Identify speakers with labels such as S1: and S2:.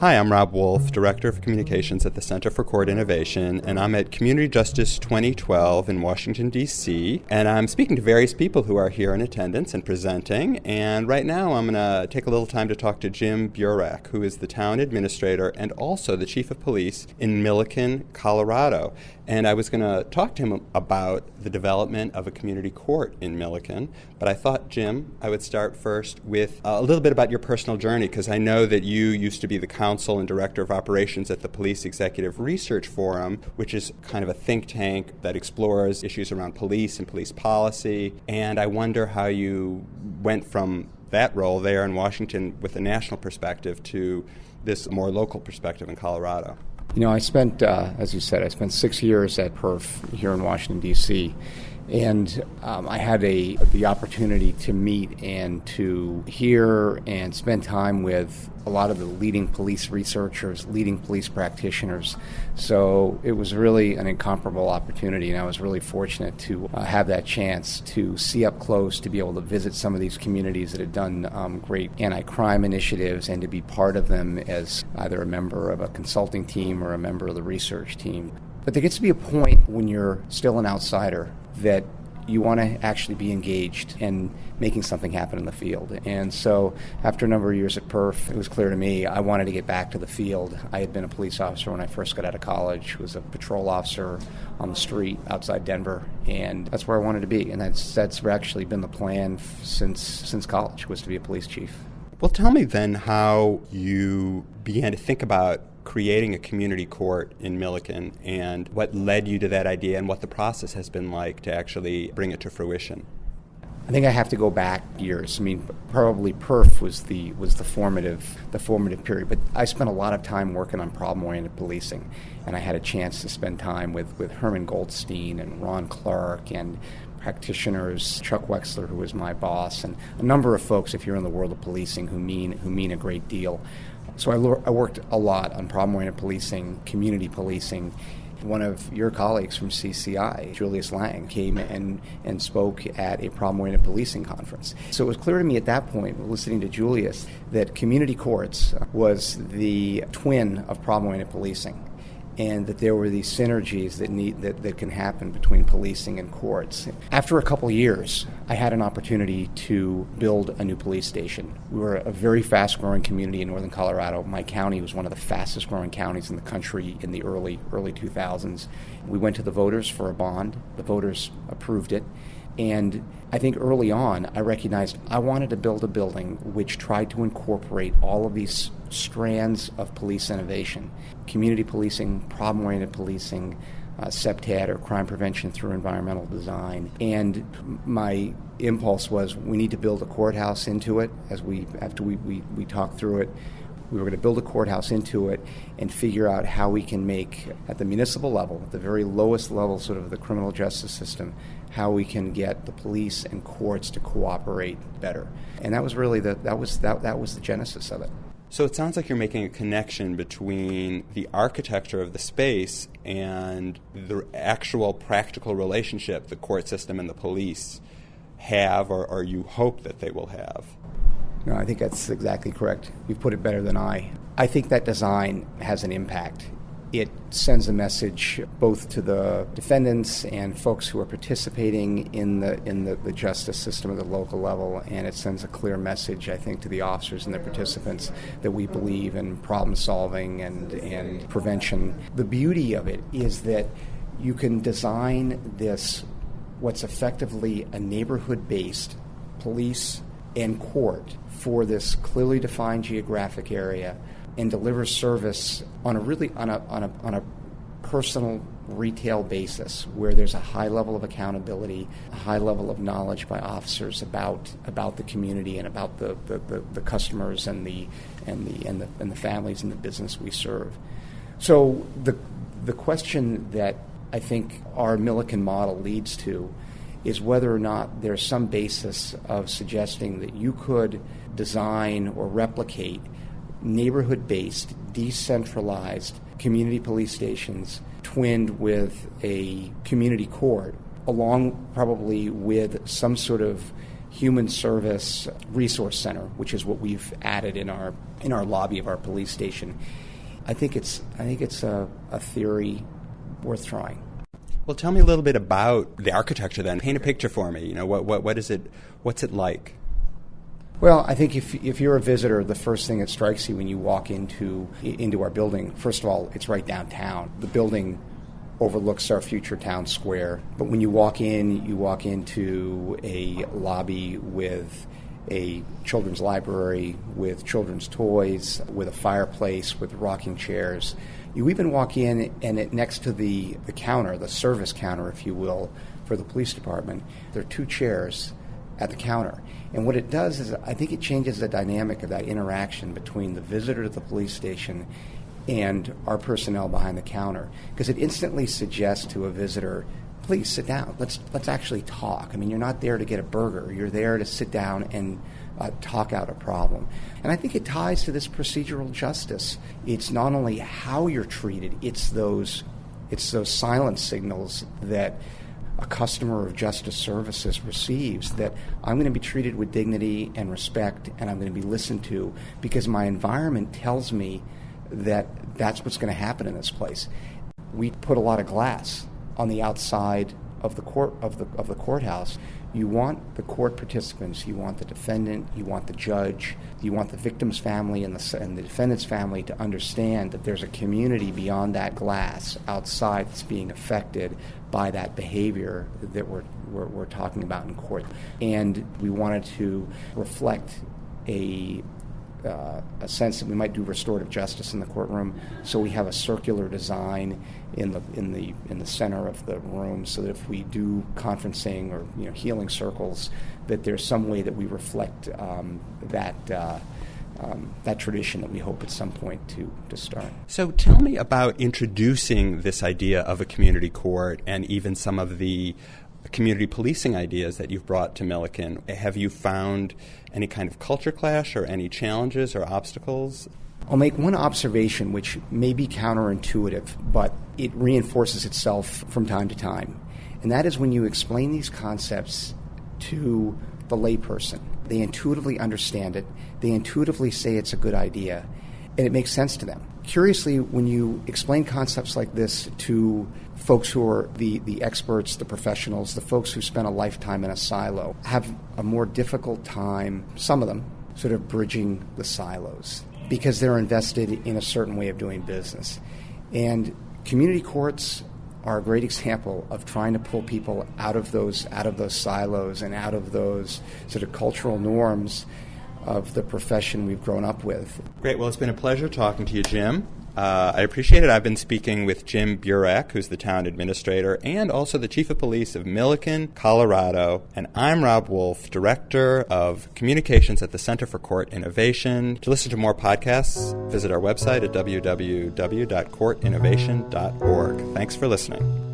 S1: Hi, I'm Rob Wolf, Director of Communications at the Center for Court Innovation, and I'm at Community Justice 2012 in Washington, D.C., and I'm speaking to various people who are here in attendance and presenting, and right now I'm going to take a little time to talk to Jim Burack, who is the town administrator and also the chief of police in Milliken, Colorado. And I was going to talk to him about the development of a community court in Milliken, but I thought, Jim, I would start first with a little bit about your personal journey, because I know that you used to be the counsel and director of operations at the Police Executive Research Forum, which is kind of a think tank that explores issues around police and police policy. And I wonder how you went from that role there in Washington with a national perspective to this more local perspective in Colorado.
S2: You know, I spent, as you said, I spent 6 years at PERF here in Washington, D.C., and I had the opportunity to meet and to hear and spend time with a lot of the leading police researchers, leading police practitioners. So it was really an incomparable opportunity, and I was really fortunate to have that chance to see up close, to be able to visit some of these communities that had done great anti-crime initiatives, and to be part of them as either a member of a consulting team or a member of the research team. But there gets to be a point when you're still an outsider that you want to actually be engaged in making something happen in the field. And so after a number of years at PERF, it was clear to me I wanted to get back to the field. I had been a police officer when I first got out of college, was a patrol officer on the street outside Denver, and that's where I wanted to be. And that's actually been the plan since college, was to be a police chief.
S1: Well, tell me then how you began to think about creating a community court in Milliken, and what led you to that idea, and what the process has been like to actually bring it to fruition.
S2: I think I have to go back years. I mean, probably PERF was the formative period, but I spent a lot of time working on problem-oriented policing, and I had a chance to spend time with Herman Goldstein and Ron Clark and practitioners, Chuck Wexler, who was my boss, and a number of folks, if you're in the world of policing, who mean a great deal. So I worked a lot on problem-oriented policing, community policing. One of your colleagues from CCI, Julius Lang, came and spoke at a problem-oriented policing conference. So it was clear to me at that point, listening to Julius, that community courts was the twin of problem-oriented policing, and that there were these synergies that can happen between policing and courts. After a couple years, I had an opportunity to build a new police station. We were a very fast-growing community in northern Colorado. My county was one of the fastest-growing counties in the country in the early 2000s. We went to the voters for a bond. The voters approved it. And I think early on, I recognized I wanted to build a building which tried to incorporate all of these strands of police innovation: community policing, problem-oriented policing, CPTED, or crime prevention through environmental design. And my impulse was, we need to build a courthouse into it. After we talked through it, we were going to build a courthouse into it and figure out how we can make, at the municipal level, at the very lowest level sort of the criminal justice system, how we can get the police and courts to cooperate better. And that was really that was the genesis of it.
S1: So it sounds like you're making a connection between the architecture of the space and the actual practical relationship the court system and the police have, or you hope that they will have.
S2: No, I think that's exactly correct. You've put it better than I. I think that design has an impact. It sends a message both to the defendants and folks who are participating in the justice system at the local level, and it sends a clear message, I think, to the officers and the participants that we believe in problem solving and prevention. The beauty of it is that you can design this, what's effectively a neighborhood-based police and court for this clearly defined geographic area, and deliver service on a personal retail basis, where there's a high level of accountability, a high level of knowledge by officers about the community and about the customers and the families and the business we serve. So the question that I think our Milliken model leads to is whether or not there's some basis of suggesting that you could design or replicate neighborhood-based, decentralized community police stations twinned with a community court, along probably with some sort of human service resource center, which is what we've added in our lobby of our police station. I think it's a theory worth trying.
S1: Well, tell me a little bit about the architecture then. Paint a picture for me. What is it? What's it like?
S2: Well, I think if you're a visitor, the first thing that strikes you when you walk into our building, first of all, it's right downtown. The building overlooks our future town square. But when you walk into a lobby with a children's library, with children's toys, with a fireplace, with rocking chairs. You even walk in, and next to the counter, the service counter, if you will, for the police department, there are 2 chairs at the counter. And what it does is I think it changes the dynamic of that interaction between the visitor to the police station and our personnel behind the counter, because it instantly suggests to a visitor, please sit down. Let's actually talk. I mean, you're not there to get a burger. You're there to sit down and talk out a problem. And I think it ties to this procedural justice. It's not only how you're treated, it's those silent signals that a customer of justice services receives, that I'm going to be treated with dignity and respect, and I'm going to be listened to because my environment tells me that that's what's going to happen in this place. We put a lot of glass on the outside of the courthouse. You want the court participants, you want the defendant, you want the judge, you want the victim's family and the defendant's family to understand that there's a community beyond that glass outside that's being affected by that behavior that we're talking about in court. And we wanted to reflect a sense that we might do restorative justice in the courtroom, so we have a circular design in the center of the room, so that if we do conferencing or healing circles, that there's some way that we reflect that tradition that we hope at some point to start.
S1: So tell me about introducing this idea of a community court and even some of the community policing ideas that you've brought to Milliken. Have you found any kind of culture clash or any challenges or obstacles?
S2: I'll make one observation which may be counterintuitive, but it reinforces itself from time to time. And that is when you explain these concepts to the layperson, they intuitively understand it, they intuitively say it's a good idea, and it makes sense to them. Curiously, when you explain concepts like this to folks who are the experts, the professionals, the folks who spent a lifetime in a silo, have a more difficult time, some of them, sort of bridging the silos, because they're invested in a certain way of doing business. And community courts are a great example of trying to pull people out of those silos and out of those sort of cultural norms of the profession we've grown up with.
S1: Great. Well, it's been a pleasure talking to you, Jim. I appreciate it. I've been speaking with Jim Burack, who's the town administrator and also the chief of police of Milliken, Colorado. And I'm Rob Wolf, director of communications at the Center for Court Innovation. To listen to more podcasts, visit our website at www.courtinnovation.org. Thanks for listening.